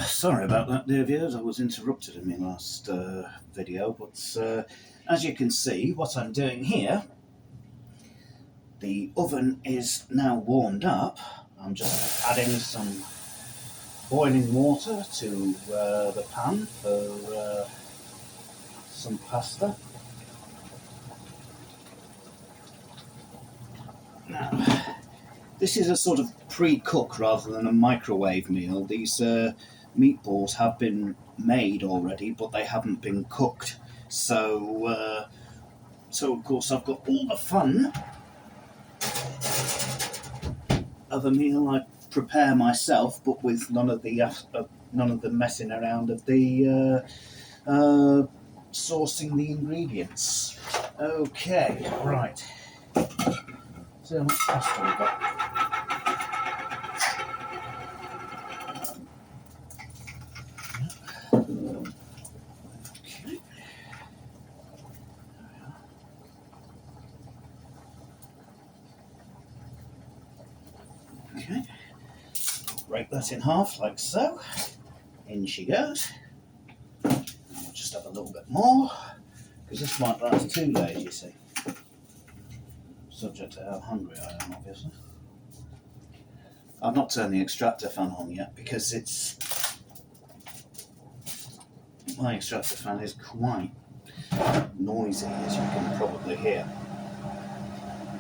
Sorry about that, dear viewers. I was interrupted in my last video, but as you can see, what I'm doing here, the oven is now warmed up. I'm just adding some boiling water to the pan for some pasta. Now, this is a sort of pre-cook rather than a microwave meal. These meatballs have been made already, but they haven't been cooked. So of course I've got all the fun of a meal I prepare myself, but with none of the messing around of the sourcing the ingredients. Okay, right. So how much pasta we got? Okay, break that in half like so. In she goes. And we'll just have a little bit more, because this might last 2 days, you see. Subject to how hungry I am, obviously. I've not turned the extractor fan on yet, because my extractor fan is quite noisy, as you can probably hear.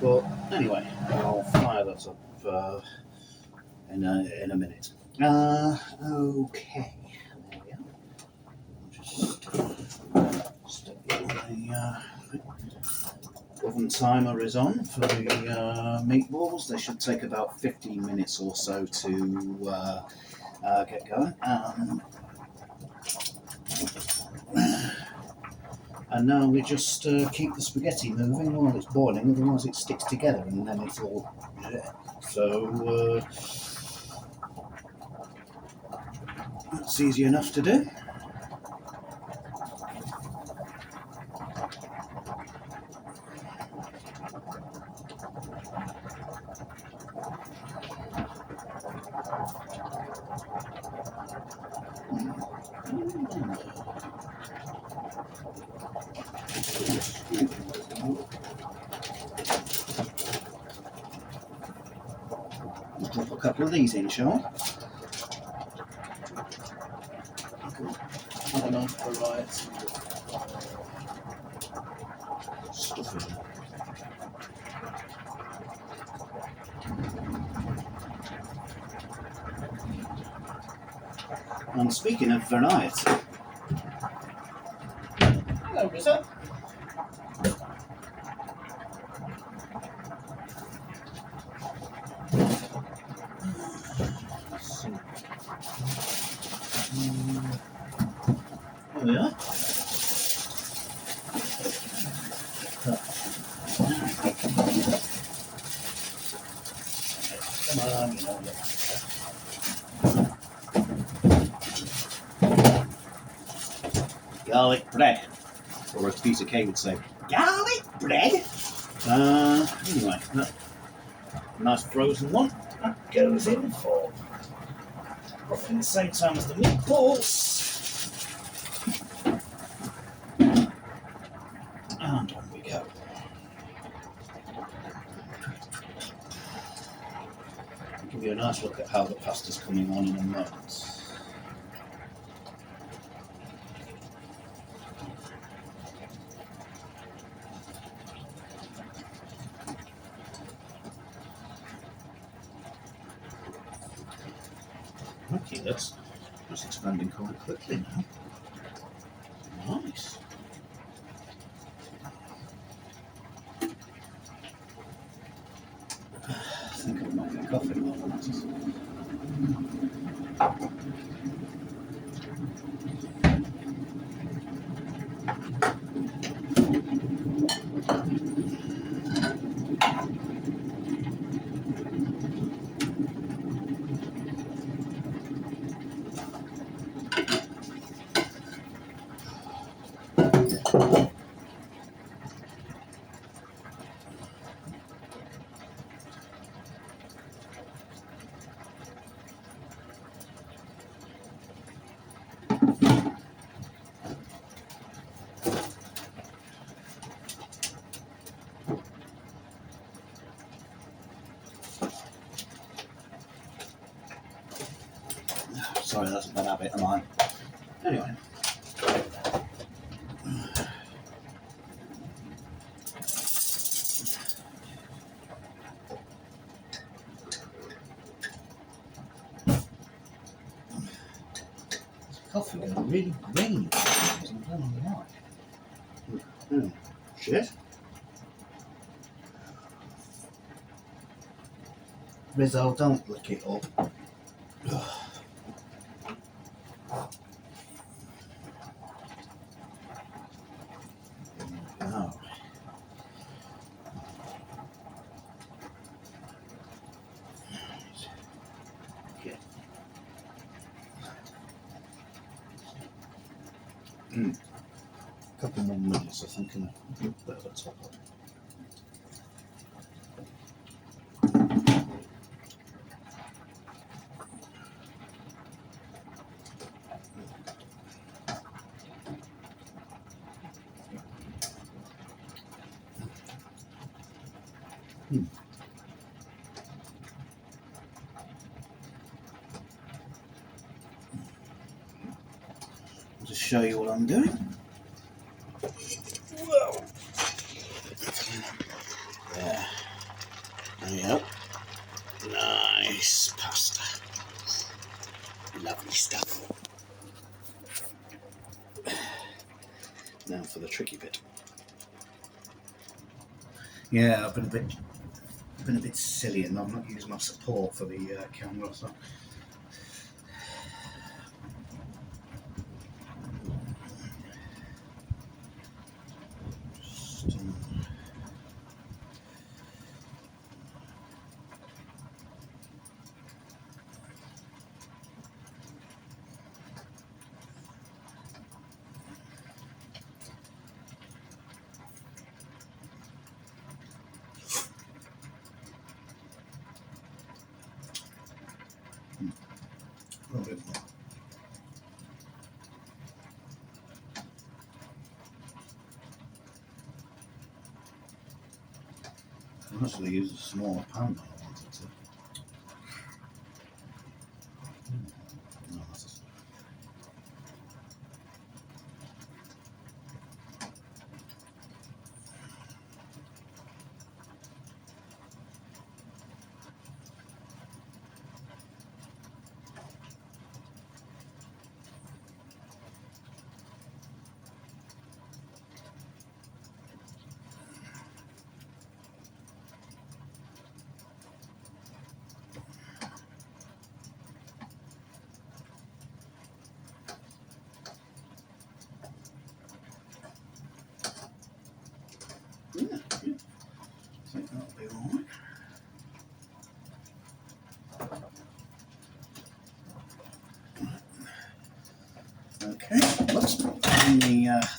But anyway, I'll fire that up in a minute. Okay, there we are. Just stick the oven timer is on for the meatballs. They should take about 15 minutes or so to get going. And now we just keep the spaghetti moving while it's boiling, otherwise it sticks together and then it's all... So that's easy enough to do. Drop a couple of these in, shall I? Have a nice variety of stuffing. And speaking of variety, hello, Rizzo. There we are. Come on, you know. Garlic bread, or as Peter Kay would say, garlic bread. Anyway, that nice frozen one. That goes in for roughly the same time as the meatballs. And on we go. I'll give you a nice look at how the pasta's coming on in a moment. Okay, that's expanding quite quickly now. Nice. I think I'll make a coffee while Sorry, that's a bad habit of mine. Anyway. Coffee is really green. I don't know why. Shit. Rizzo, don't lick it up. No. Okay. A couple more minutes, I think, and a bit of a top up. I'll just show you what I'm doing. Whoa. There. There you go. Nice pasta. Lovely stuff. Now for the tricky bit. Yeah, I've been a bit silly and I've not used my support for the camera, so. A little bit more. I actually use a smaller pan than I wanted to. No, that's yeah. I think that'll be alright. Okay, let's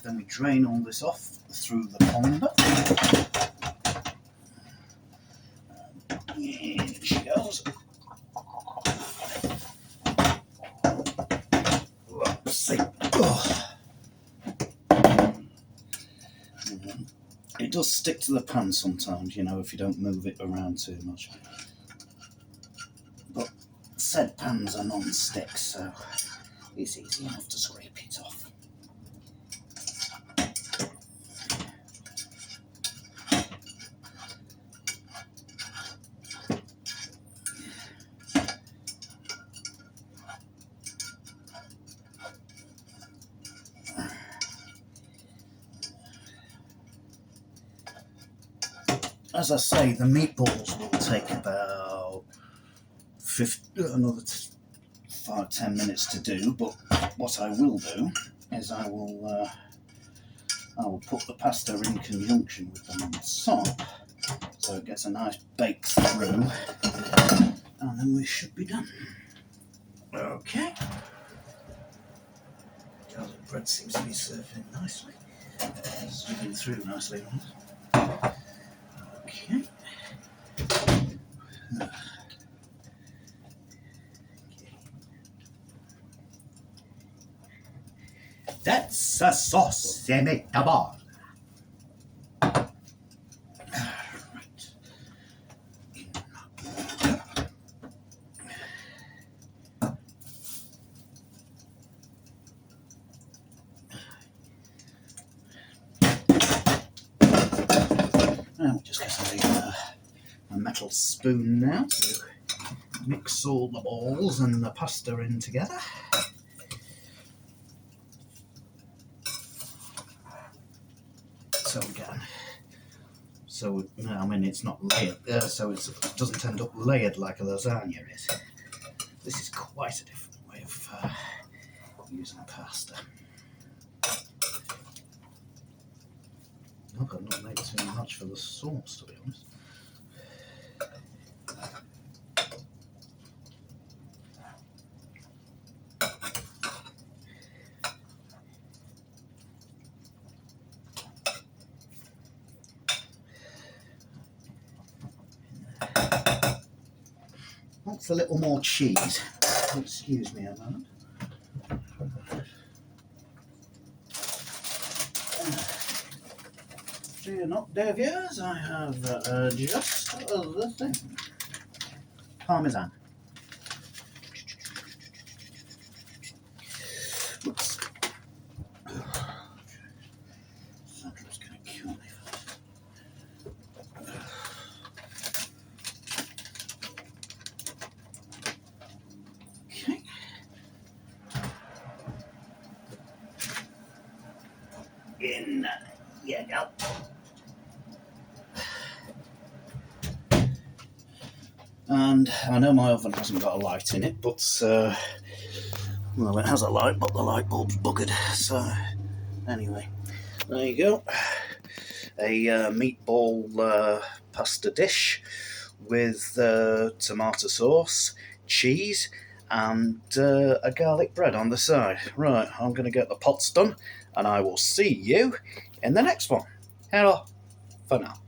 then we drain all this off through the ponder. Here she goes. Whoopsie. Oh. It does stick to the pan sometimes, you know, if you don't move it around too much. But said pans are non-stick, so it's easy enough to scrape it off. As I say, the meatballs will take about another 5-10 minutes to do, but what I will do is I will put the pasta in conjunction with them on the top, so it gets a nice bake through, and then we should be done. Okay. Garlic bread seems to be serving nicely. Slipping through nicely. Okay. That's a sauce, meatball. metal spoon now to mix all the balls and the pasta in together. So again, I mean it's not layered, so it doesn't end up layered like a lasagna is. This is quite a different way of using pasta. I've not made too much for the sauce, to be honest. Wants a little more cheese. Excuse me a moment. Fear not, dear viewers, I have just the thing. Parmesan. Oops. Sandra's going to kill me for this. Okay. In you go. And I know my oven hasn't got a light in it, but well, it has a light, but the light bulb's buggered. So anyway, there you go. A meatball pasta dish with tomato sauce, cheese, and a garlic bread on the side. Right, I'm going to get the pots done, and I will see you in the next one. Hello for now.